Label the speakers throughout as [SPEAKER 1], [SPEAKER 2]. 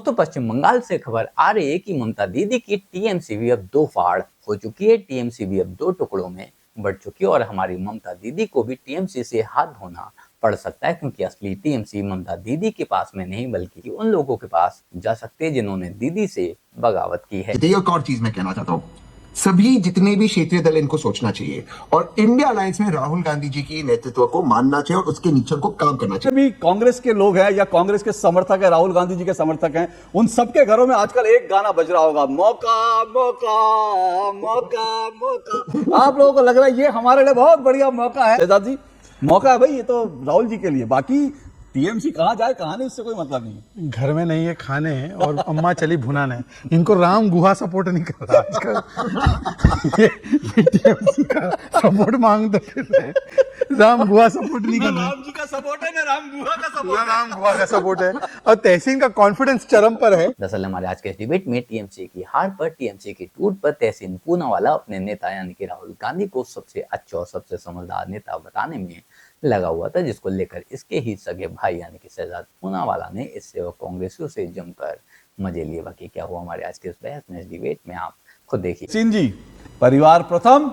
[SPEAKER 1] दोस्तों, पश्चिम बंगाल से खबर आ रही है कि ममता दीदी की टीएमसी भी अब दो फाड़ हो चुकी है। टीएमसी भी अब दो टुकड़ों में बढ़ चुकी है और हमारी ममता दीदी को भी टीएमसी से हाथ धोना पड़ सकता है, क्योंकि असली टीएमसी ममता दीदी के पास में नहीं बल्कि उन लोगों के पास जा सकते हैं जिन्होंने दीदी से बगावत की है।
[SPEAKER 2] एक और चीज मैं कहना चाहता हूँ, सभी जितने भी क्षेत्रीय दल इनको सोचना चाहिए और इंडिया अलायंस में राहुल गांधी जी की नेतृत्व को मानना चाहिए और उसके नीचे को काम करना चाहिए।
[SPEAKER 3] भी कांग्रेस के लोग हैं या कांग्रेस के समर्थक हैं, राहुल गांधी जी के समर्थक हैं, उन सबके घरों में आजकल एक गाना बज रहा होगा, मौका मौका मौका मौका। आप लोगों को लग रहा है ये हमारे लिए बहुत बढ़िया मौका है। शहजाद जी, मौका है भाई, ये तो राहुल जी के लिए। बाकी टीएमसी कहाँ जाए कहाँ नहीं, इससे कोई मतलब नहीं।
[SPEAKER 4] घर में नहीं है खाने हैं और अम्मा चली भुनाने। इनको राम गुहा सपोर्ट नहीं कर रहा आजकल। ये टीएमसी का सपोर्ट मांगते फिर राम गुहा सपोर्ट नहीं कर रहा।
[SPEAKER 3] राम जी का सपोर्ट है ना राम गुहा का सपोर्ट है।
[SPEAKER 4] राम गुहा का सपोर्ट है और तहसीन का कॉन्फिडेंस चरम पर है।
[SPEAKER 1] दरअसल हमारे आज के इस डिबेट में टीएमसी की हार पर, टीएमसी की टूट पर तहसीन पूनावाला अपने नेता यानी कि राहुल गांधी को सबसे अच्छा और सबसे समझदार नेता बताने में लगा हुआ था, जिसको लेकर इसके ही सगे भाई यानी कि शहजाद पूनावाला ने इससे और कांग्रेसियों से जमकर मजे लिए। बाकी क्या हुआ हमारे आज के इस बहस में, इस डिबेट में, आप खुद देखिए।
[SPEAKER 3] सिंह जी, परिवार प्रथम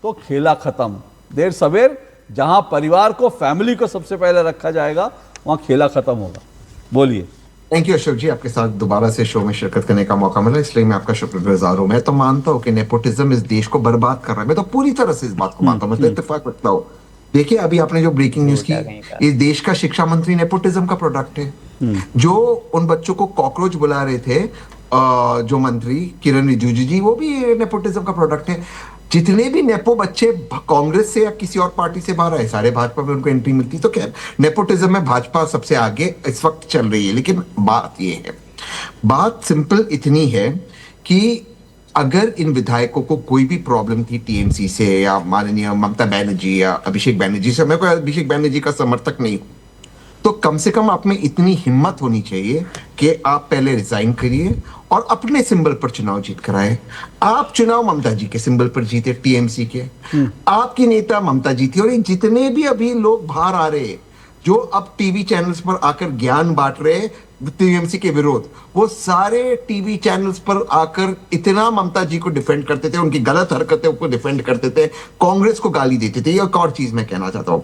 [SPEAKER 3] तो खेला खत्म। देर सवेर जहां परिवार को, फैमिली को सबसे पहले रखा जाएगा, वहां खेला खत्म होगा। बोलिए।
[SPEAKER 2] थैंक यू अशोक जी, आपके साथ दोबारा से शो में शिरकत करने का मौका मिला, इसलिए मैं आपका शुक्रगुजार हूं। मैं तो मानता हूं कि नेपोटिज्म इस देश को बर्बाद कर रहा है। मैं तो पूरी तरह से इस बात को मानता हूं, मैं तो इत्तेफाक रखता हूं। देखिए, अभी आपने जो ब्रेकिंग न्यूज की, इस देश का शिक्षा मंत्री नेपोटिज्म का प्रोडक्ट है। जो उन बच्चों को कॉकरोच बुला रहे थे, जो मंत्री किरण रिजिजू जी, वो भी नेपोटिज्म का प्रोडक्ट है। जितने भी नेपो बच्चे कांग्रेस से या किसी और पार्टी से बाहर आए, सारे भाजपा में उनको एंट्री मिलती। तो क्या नेपोटिज्म में भाजपा सबसे आगे इस वक्त चल रही है। लेकिन बात ये है, बात सिंपल इतनी है कि अगर इन विधायकों को कोई भी प्रॉब्लम थी टीएमसी से या माननीय ममता बनर्जी या अभिषेक बनर्जी से, मैं कोई अभिषेक बनर्जी का समर्थक नहीं हूं, तो कम से कम आप में इतनी हिम्मत होनी चाहिए कि आप पहले रिजाइन करिए और अपने सिंबल पर चुनाव जीत कराए। आप चुनाव ममता जी के सिंबल पर जीते, टीएमसी के। आपकी नेता ममता जी थी और जितने भी अभी लोग बाहर आ रहे हैं जो अब टीवी चैनल्स पर आकर ज्ञान बांट रहे टीएमसी के विरोध, वो सारे टीवी चैनल्स पर आकर इतना ममता जी को डिफेंड करते थे, उनकी गलत हरकतें को डिफेंड करते थे, कांग्रेस को गाली देते थे। एक और चीज मैं कहना चाहता हूं,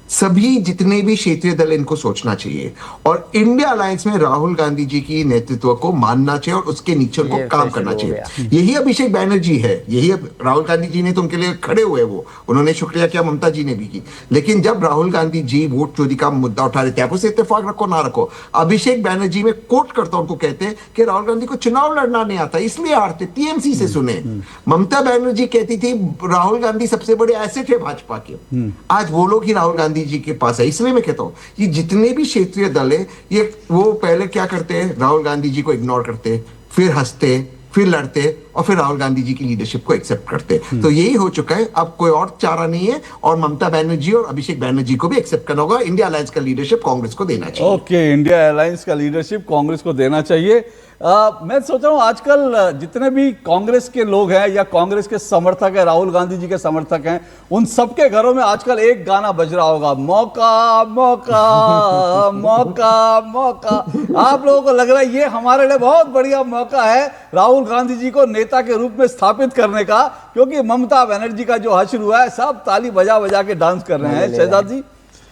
[SPEAKER 2] सभी जितने भी क्षेत्रीय दल इनको सोचना चाहिए और इंडिया अलायंस में राहुल गांधी जी की नेतृत्व को मानना चाहिए और उसके नीचे को काम करना चाहिए। यही अभिषेक बनर्जी है, यही राहुल गांधी जी ने तो उनके लिए खड़े हुए, वो उन्होंने शुक्रिया किया, ममता जी ने भी की। लेकिन जब राहुल गांधी जी वोट चोरी का मुद्दा उठा रहे थे, आप उसे इत्तेफाक रखो ना रखो, अभिषेक बनर्जी में कोट करता उनको कहते हैं कि राहुल गांधी को चुनाव लड़ना नहीं आता, इसलिए हारते। टीएमसी से सुने, ममता बनर्जी कहती थी राहुल गांधी सबसे बड़े एसेट है भाजपा के। आज वो लोग ही राहुल गांधी जी के पास है। इसलिए मैं कहता हूं ये जितने भी क्षेत्रीय दल है, ये वो पहले क्या करते हैं, राहुल गांधी जी को इग्नोर करते, फिर हंसते, फिर लड़ते और फिर राहुल गांधी जी की लीडरशिप को एक्सेप्ट करते। तो यही हो चुका है, अब कोई और चारा नहीं है और ममता बनर्जी और अभिषेक बनर्जी को भी एक्सेप्ट करना होगा। इंडिया अलायंस का लीडरशिप कांग्रेस को देना चाहिए।
[SPEAKER 3] ओके, इंडिया अलायंस का लीडरशिप कांग्रेस को देना चाहिए। मैं सोच रहा हूं आजकल जितने भी कांग्रेस के लोग हैं या कांग्रेस के समर्थक हैं, राहुल गांधी जी के समर्थक हैं, उन सबके घरों में आजकल एक गाना बज रहा होगा, मौका मौका मौका मौका। आप लोगों को लग रहा है ये हमारे लिए बहुत बढ़िया मौका है राहुल गांधी जी को नेता के रूप में स्थापित करने का, क्योंकि ममता बनर्जी का जो हश्र हुआ है, सब ताली बजा बजा के डांस कर रहे हैं। शहजाद जी,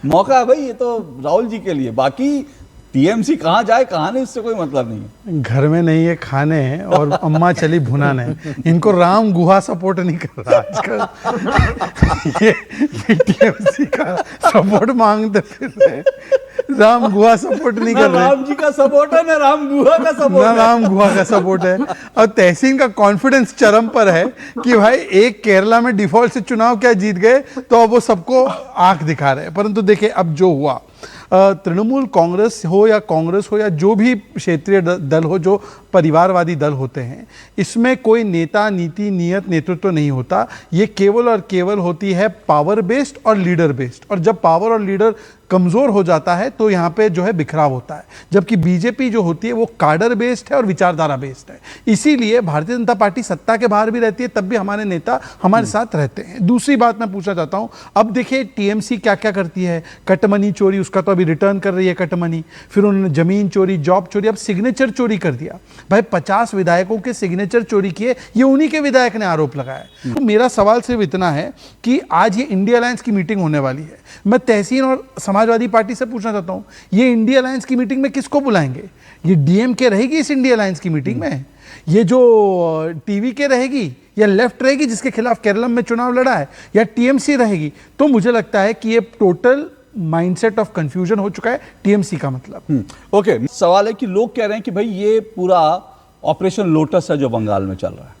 [SPEAKER 3] मौका है भाई, ये तो राहुल जी के लिए। बाकी टीएमसी कहाँ जाए कहाँ नहीं, इससे कोई मतलब नहीं।
[SPEAKER 4] घर में नहीं है खाने हैं और अम्मा चली भुनाने। इनको राम गुहा सपोर्ट नहीं कर रहा आजकल। ये टीएमसी का सपोर्ट मांगते फिर राम गुहा सपोर्ट नहीं कर रहे।
[SPEAKER 3] राम जी का सपोर्ट है ना राम गुहा का सपोर्ट है।
[SPEAKER 4] राम गुहा का सपोर्ट है और तहसीन का कॉन्फिडेंस चरम पर है कि भाई एक केरला में डिफॉल्ट से चुनाव क्या जीत गए, तो अब वो सबको आंख दिखा रहे हैं। परंतु देखिए अब जो हुआ, तृणमूल कांग्रेस हो या जो भी क्षेत्रीय दल हो, जो परिवारवादी दल होते हैं, इसमें कोई नेता, नीति, नियत, नेतृत्व नहीं होता। ये केवल और केवल होती है पावर बेस्ड और लीडर बेस्ड। और जब पावर और लीडर कमजोर हो जाता है तो यहाँ पे जो है बिखराव होता है, जबकि बीजेपी जो होती है वो कार्डर बेस्ड है और विचारधारा बेस्ड है। इसीलिए भारतीय जनता पार्टी सत्ता के बाहर भी रहती है, तब भी हमारे नेता हमारे साथ रहते हैं। दूसरी बात मैं पूछना चाहता हूं, अब देखिए टीएमसी क्या क्या करती है, कटमनी चोरी, उसका तो अभी रिटर्न कर रही है कटमनी, फिर उन्होंने जमीन चोरी, जॉब चोरी, अब सिग्नेचर चोरी कर दिया। भाई 50 विधायकों के सिग्नेचर चोरी किए, ये उन्हीं के विधायक ने आरोप लगाया। तो मेरा सवाल सिर्फ इतना है कि आज ये इंडिया अलायंस की मीटिंग होने वाली है, मैं तहसीन और समाजवादी पार्टी से पूछना चाहता हूं, ये इंडिया अलायंस की मीटिंग में किसको बुलाएंगे? ये डीएमके रहेगी इस इंडिया अलायंस की मीटिंग में? ये जो टीवी के रहेगी या लेफ्ट रहेगी जिसके खिलाफ केरलम में चुनाव लड़ा है, या टीएमसी रहेगी? तो मुझे लगता है कि ये टोटल माइंडसेट ऑफ कंफ्यूजन हो चुका है टीएमसी का मतलब।
[SPEAKER 3] ओके, सवाल है कि लोग कह रहे हैं कि भाई ये पूरा ऑपरेशन लोटस है जो बंगाल में चल रहा है।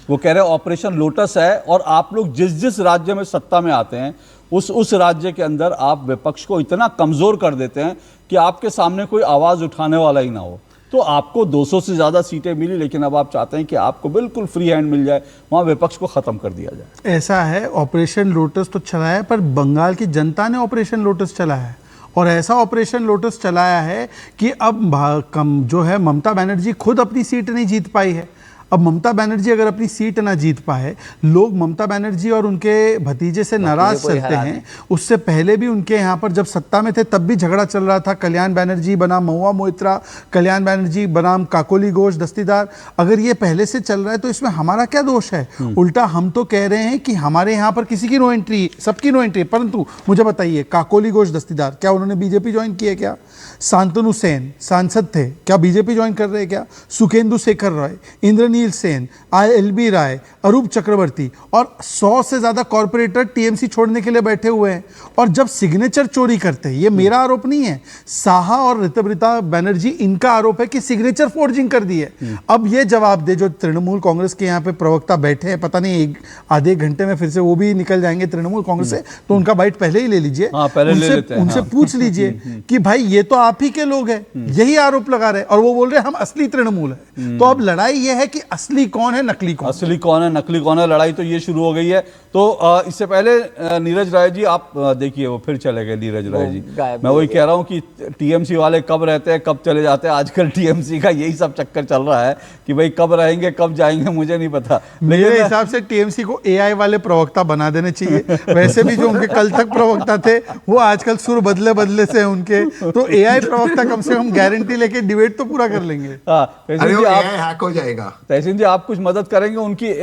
[SPEAKER 3] वो कह रहे हैं ऑपरेशन लोटस है, और आप लोग जिस जिस राज्य में सत्ता में आते हैं उस राज्य के अंदर आप विपक्ष को इतना कमजोर कर देते हैं कि आपके सामने कोई आवाज उठाने वाला ही ना हो। तो आपको 200 से ज्यादा सीटें मिली, लेकिन अब आप चाहते हैं कि आपको बिल्कुल फ्री हैंड मिल जाए, वहां विपक्ष को खत्म कर दिया जाए।
[SPEAKER 4] ऐसा है, ऑपरेशन लोटस तो चलाया है, पर बंगाल की जनता ने ऑपरेशन लोटस चलाया है, और ऐसा ऑपरेशन लोटस चलाया है कि अब जो है ममता बनर्जी खुद अपनी सीट नहीं जीत पाई है। अब ममता बनर्जी अगर अपनी सीट ना जीत पाए, लोग ममता बनर्जी और उनके भतीजे से नाराज चलते हैं। उससे पहले भी उनके यहाँ पर जब सत्ता में थे तब भी झगड़ा चल रहा था, कल्याण बनर्जी बनाम महुआ मोइत्रा, कल्याण बनर्जी बनाम काकोली घोष दस्तीदार। अगर ये पहले से चल रहा है तो इसमें हमारा क्या दोष है? उल्टा हम तो कह रहे हैं कि हमारे यहाँ पर किसी की नो एंट्री, सबकी नो एंट्री। परंतु मुझे बताइए, काकोली घोष दस्तीदार क्या उन्होंने बीजेपी ज्वाइन किया? क्या शांतनु सेन सांसद थे, क्या बीजेपी ज्वाइन कर रहे हैं? क्या सुखेंदु शेखर राय, इंद्रनील सेन, ILB राय, अरूप चक्रवर्ती और 100 से ज्यादा कॉर्पोरेटर टीएमसी छोड़ने के लिए बैठे हुए हैं। और जब सिग्नेचर चोरी करते हैं, ये मेरा आरोप नहीं है, साहा और ऋतुव्रता बनर्जी, इनका आरोप है कि सिग्नेचर फोर्जिंग कर दी है। अब ये जवाब दे जो तृणमूल कांग्रेस के यहाँ पे प्रवक्ता बैठे हैं, पता नहीं एक आधे घंटे में फिर से वो भी निकल जाएंगे तृणमूल कांग्रेस से, तो उनका बाइट पहले ही ले लीजिए। उनसे पूछ लीजिए कि भाई ये तो आप ही के लोग हैं, यही आरोप लगा रहे हैं, और वो बोल रहे हैं हम असली तृणमूल है। तो अब लड़ाई ये है कि असली कौन है, नकली कौन?
[SPEAKER 3] असली कौन है, नकली कौन है, लड़ाई तो ये शुरू हो गई है। तो इससे पहले नीरज राय जी, आप देखिए वो फिर चले गए नीरज राय जी। मैं वही कह रहा हूं कि टीएमसी वाले कब रहते हैं कब चले जाते हैं, आजकल टीएमसी का यही सब चक्कर चल रहा है कि भाई कब रहेंगे कब जाएंगे, मुझे नहीं पता।
[SPEAKER 4] मेरे हिसाब से टीएमसी को AI वाले प्रवक्ता बना देने चाहिए। वैसे भी जो उनके कल तक प्रवक्ता थे वो आजकल सुर बदले बदले से उनके, तो AI प्रवक्ता कम से कम गारंटी लेके डिबेट तो पूरा कर लेंगे।
[SPEAKER 2] हैक हो जाएगा।
[SPEAKER 3] तहसीन जी, आप कुछ मदद करेंगे उनकी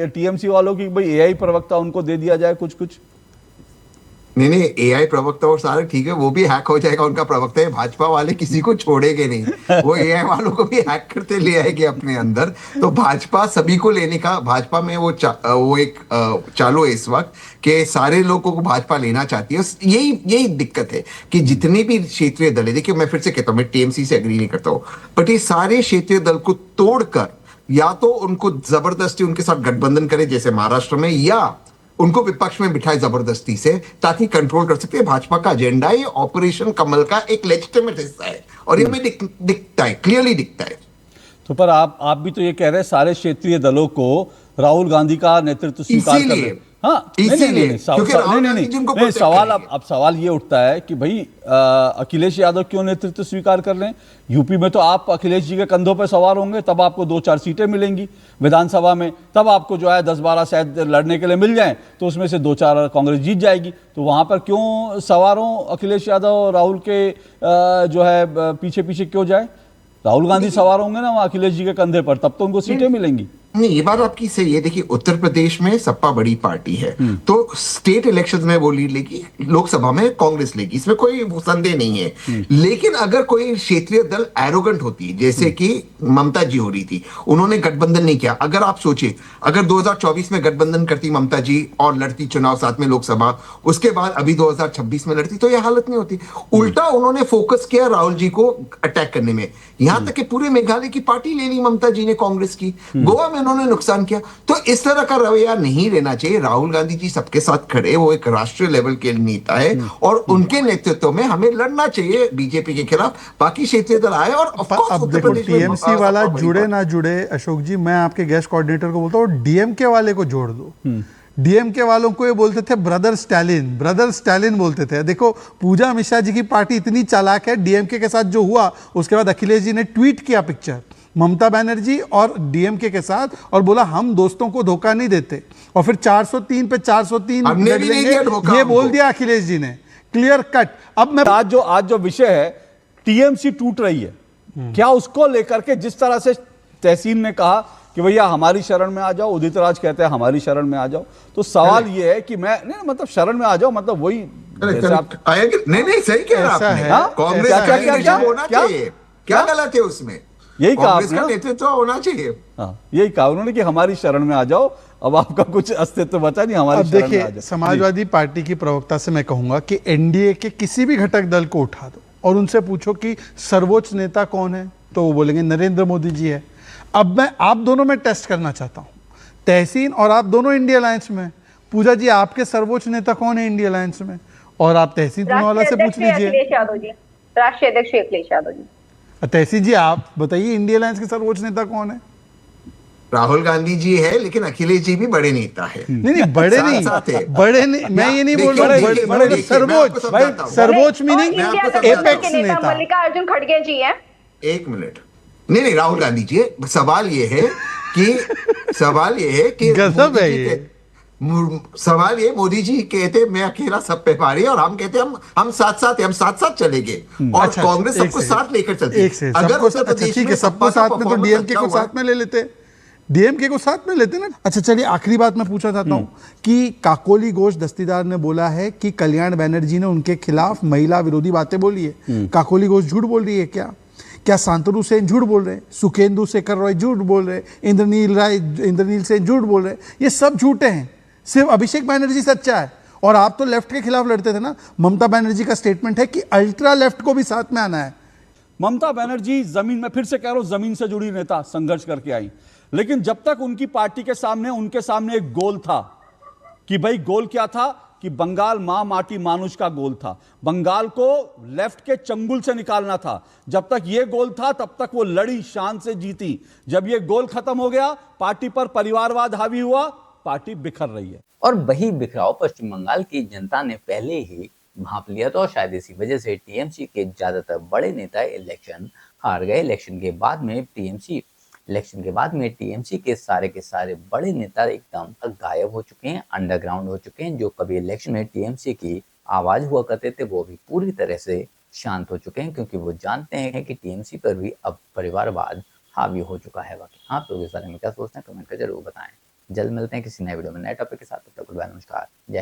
[SPEAKER 3] टीएमसी वालों की, भाई AI प्रवक्ता उनको दे दिया जाए कुछ?
[SPEAKER 2] नहीं, AI प्रवक्ता और सारे ठीक है, वो भी हैक हो जाएगा, उनका प्रवक्ता है। भाजपा वाले किसी को छोड़ेंगे नहीं, वो AI वालों को भी हैक करते ले आएंगे अपने अंदर। तो भाजपा सभी को लेने का, भाजपा में वो एक चालू है इस वक्त कि सारे लोगों को भाजपा लेना चाहती है। यही दिक्कत है कि जितने भी क्षेत्रीय दल है, देखिए मैं फिर से कहता हूँ, मैं टीएमसी से एग्री नहीं करता हूँ, बट ये सारे क्षेत्रीय दल को तोड़कर या तो उनको जबरदस्ती उनके साथ गठबंधन करे जैसे महाराष्ट्र में, या उनको विपक्ष में बिठाए जबरदस्ती से, ताकि कंट्रोल कर सकते हैं। भाजपा का एजेंडा ये ऑपरेशन कमल का एक लेजिटिमेट हिस्सा है, और ये हमें दिखता है, क्लियरली दिखता है।
[SPEAKER 3] तो पर आप भी तो ये कह रहे हैं सारे क्षेत्रीय दलों को राहुल गांधी का नेतृत्व स्वीकार कर रहे। हाँ, नहीं, सवाल ये उठता है कि भाई अखिलेश यादव क्यों नेतृत्व स्वीकार कर रहे हैं? यूपी में तो आप अखिलेश जी के कंधों पर सवार होंगे, तब आपको 2-4 सीटें मिलेंगी विधानसभा में, तब आपको जो है 10-12 शायद लड़ने के लिए मिल जाएं, तो उसमें से 2-4 कांग्रेस जीत जाएगी। तो वहां पर क्यों सवार हो अखिलेश यादव, राहुल के जो है पीछे पीछे क्यों जाए? राहुल गांधी सवार होंगे ना वहां अखिलेश जी के कंधे पर, तब तो उनको सीटें मिलेंगी।
[SPEAKER 2] नहीं, ये बात आपकी सही है। देखिए उत्तर प्रदेश में सपा बड़ी पार्टी है, तो स्टेट इलेक्शंस में वो लीड लेगी, लोकसभा में कांग्रेस लेगी, इसमें कोई संदेह नहीं है। लेकिन अगर कोई क्षेत्रीय दल एरोगेंट होती है, जैसे कि ममता जी हो रही थी, उन्होंने गठबंधन नहीं किया। अगर आप सोचिए, अगर 2024 में गठबंधन करती ममता जी और लड़ती चुनाव साथ में लोकसभा, उसके बाद अभी 2026 में लड़ती, तो यह हालत नहीं होती। उल्टा उन्होंने फोकस किया राहुल जी को अटैक करने में, यहां तक कि पूरे मेघालय की पार्टी ले ली ममता जी ने, कांग्रेस की, गोवा में उन्होंने नुकसान किया। तो इस तरह का रवैया नहीं लेना चाहिए। राहुल गांधी जी सबके साथ खड़े, वो एक राष्ट्रीय लेवल के नेता है, और उनके नेतृत्व में हमें लड़ना चाहिए बीजेपी के खिलाफ। बाकी क्षेत्रीय दल आए, और
[SPEAKER 4] अब देखो टीएमसी वाला जुड़े ना जुड़े, अशोक जी मैं आपके गेस्ट कोऑर्डिनेटर को बोलता हूँ डीएमके वाले को जोड़ दो। डीएमके वालों को ये बोलते थे ब्रदर स्टैलिन बोलते थे। देखो पूजा मिश्रा जी की पार्टी इतनी चालाक है, डीएमके के साथ जो हुआ उसके बाद अखिलेश जी ने ट्वीट किया पिक्चर ममता बनर्जी और डीएमके के साथ और बोला हम दोस्तों को धोखा नहीं देते, और फिर 403 पे 403
[SPEAKER 2] हमने
[SPEAKER 4] लड़
[SPEAKER 2] भी नहीं
[SPEAKER 4] लेंगे,
[SPEAKER 2] दिया धोखा
[SPEAKER 4] ये बोल
[SPEAKER 2] हमको।
[SPEAKER 4] दिया अखिलेश जी ने क्लियर कट। अब मैं
[SPEAKER 3] आज जो विषय है, टीएमसी टूट रही है, क्या उसको लेकर के जिस तरह से तहसीन ने कहा कि भैया हमारी शरण में आ जाओ, उदित राज कहते हैं हमारी शरण में आ जाओ, तो सवाल ये है कि मैं नहीं मतलब शरण में आ जाओ मतलब वही जैसे आप
[SPEAKER 2] नहीं सही कह रहा
[SPEAKER 4] ऐसा
[SPEAKER 2] आपने।
[SPEAKER 4] है,
[SPEAKER 2] कांग्रेस
[SPEAKER 3] क्या-
[SPEAKER 2] का
[SPEAKER 3] क्या- क्या-
[SPEAKER 2] लीडरशिप होना
[SPEAKER 3] क्या-
[SPEAKER 2] चाहिए, क्या गलत है उसमें?
[SPEAKER 3] यही कहा
[SPEAKER 2] कांग्रेस
[SPEAKER 3] आपने
[SPEAKER 2] का
[SPEAKER 3] ना?
[SPEAKER 2] नेतृत्व होना चाहिए।
[SPEAKER 3] हाँ, यही कहा उन्होंने कि हमारी शरण में आ जाओ, अब आपका कुछ अस्तित्व बचा नहीं, हमारी
[SPEAKER 4] अब
[SPEAKER 3] शरण में आ
[SPEAKER 4] देखिए
[SPEAKER 3] जाओ।
[SPEAKER 4] समाजवादी पार्टी की प्रवक्ता से मैं कहूंगा कि एनडीए के किसी भी घटक दल को उठा दो और उनसे पूछो कि सर्वोच्च नेता कौन है, तो वो बोलेंगे नरेंद्र मोदी जी है। अब मैं आप दोनों में टेस्ट करना चाहता हूं, तहसीन और आप दोनों इंडिया अलायंस में, पूजा जी आपके सर्वोच्च नेता कौन है इंडिया अलायंस में, और आप तहसीन पूनावाला से पूछ लीजिए।
[SPEAKER 5] अखिलेश यादव जी, राष्ट्रीय अध्यक्ष अखिलेश यादव जी।
[SPEAKER 4] तहसीन जी आप बताइए इंडिया अलायंस के सर्वोच्च नेता कौन है?
[SPEAKER 2] राहुल गांधी जी है, लेकिन अखिलेश जी भी बड़े नेता है।
[SPEAKER 4] नहीं बड़े
[SPEAKER 2] साथ
[SPEAKER 4] नहीं,
[SPEAKER 2] साथ है।
[SPEAKER 4] बड़े नहीं, मैं ये नहीं बोल रहा हूँ
[SPEAKER 2] देखिए,
[SPEAKER 4] बड़े,
[SPEAKER 2] देखिए,
[SPEAKER 4] सर्वोच्च,
[SPEAKER 2] मैं आपको समझाता हूँ।
[SPEAKER 4] सर्वोच्च
[SPEAKER 5] और
[SPEAKER 4] मीनिंग
[SPEAKER 5] इंडिया
[SPEAKER 2] आपको
[SPEAKER 5] गठबंधन
[SPEAKER 4] एपेक्स
[SPEAKER 5] के नेता
[SPEAKER 4] नेता।
[SPEAKER 5] मल्लिकार्जुन खड़गे जी हैं।
[SPEAKER 2] एक मिनट, नहीं राहुल गांधी जी, सवाल ये है कि
[SPEAKER 4] गजब
[SPEAKER 2] मोदी
[SPEAKER 4] है
[SPEAKER 2] जी
[SPEAKER 4] ये।
[SPEAKER 2] सवाल ये, मोदी जी कहते मैं अकेला सब पे भारी, और हम कहते हम साथ साथ चलेंगे, और
[SPEAKER 4] अच्छा,
[SPEAKER 2] कांग्रेस
[SPEAKER 4] एक
[SPEAKER 2] सबको
[SPEAKER 4] से-
[SPEAKER 2] साथ लेकर चलती है।
[SPEAKER 4] एक से
[SPEAKER 2] अगर
[SPEAKER 4] सबको
[SPEAKER 2] उत्तर
[SPEAKER 4] अच्छा
[SPEAKER 2] प्रदेश
[SPEAKER 4] ठीक
[SPEAKER 2] में
[SPEAKER 4] है, सबको
[SPEAKER 2] सपा का
[SPEAKER 4] साथ में तो
[SPEAKER 2] performance
[SPEAKER 4] डीएमके
[SPEAKER 2] अच्छा
[SPEAKER 4] को
[SPEAKER 2] हुआ,
[SPEAKER 4] साथ में ले लेते, डीएमके को साथ में लेते ना। अच्छा चलिए आखिरी बात मैं पूछना चाहता हूं कि काकोली घोष दस्तीदार ने बोला है कि कल्याण बनर्जी ने उनके खिलाफ महिला विरोधी बातें बोली है। काकोली घोष झूठ बोल रही है क्या शांतनु सेन झूठ बोल रहे हैं, सुखेंदु शेखर रॉय झूठ बोल रहे हैं, इंद्रनील सेन झूठ बोल रहे हैं, ये सब झूठे हैं, सिर्फ अभिषेक बनर्जी सच्चा है। और आप तो लेफ्ट के खिलाफ लड़ते थे ना। ममता बनर्जी का स्टेटमेंट है कि अल्ट्रा लेफ्ट को भी साथ में आना है।
[SPEAKER 3] ममता बनर्जी जमीन में, फिर से कह रहा हूं, जमीन से जुड़ी नेता, संघर्ष करके आई, लेकिन जब तक उनकी पार्टी के सामने उनके सामने एक गोल था कि भाई गोल क्या था कि बंगाल मां माटी मानुष का गोल था, बंगाल को लेफ्ट के चंगुल से निकालना था। जब तक यह गोल था तब तक वो लड़ी, शान से जीती। जब यह गोल खत्म हो गया, पार्टी पर परिवारवाद हावी हुआ, पार्टी बिखर रही है।
[SPEAKER 1] और वही बिखराव पश्चिम बंगाल की जनता ने पहले ही भांप लिया था, और शायद इसी वजह से टीएमसी के ज्यादातर बड़े नेता इलेक्शन हार गए। इलेक्शन के बाद में टीएमसी के सारे बड़े नेता एकदम तक गायब हो चुके हैं, अंडरग्राउंड हो चुके हैं। जो कभी इलेक्शन में टीएमसी की आवाज हुआ करते थे वो भी पूरी तरह से शांत हो चुके हैं, क्योंकि वो जानते हैं कि टीएमसी पर भी अब परिवारवाद हावी हो चुका है। बाकी आप लोग इस बारे में क्या सोचते हैं कमेंट कर जरूर बताएं। जल्द मिलते हैं किसी नए वीडियो में नए टॉपिक के साथ। तब तक नमस्कार, जय हिंद।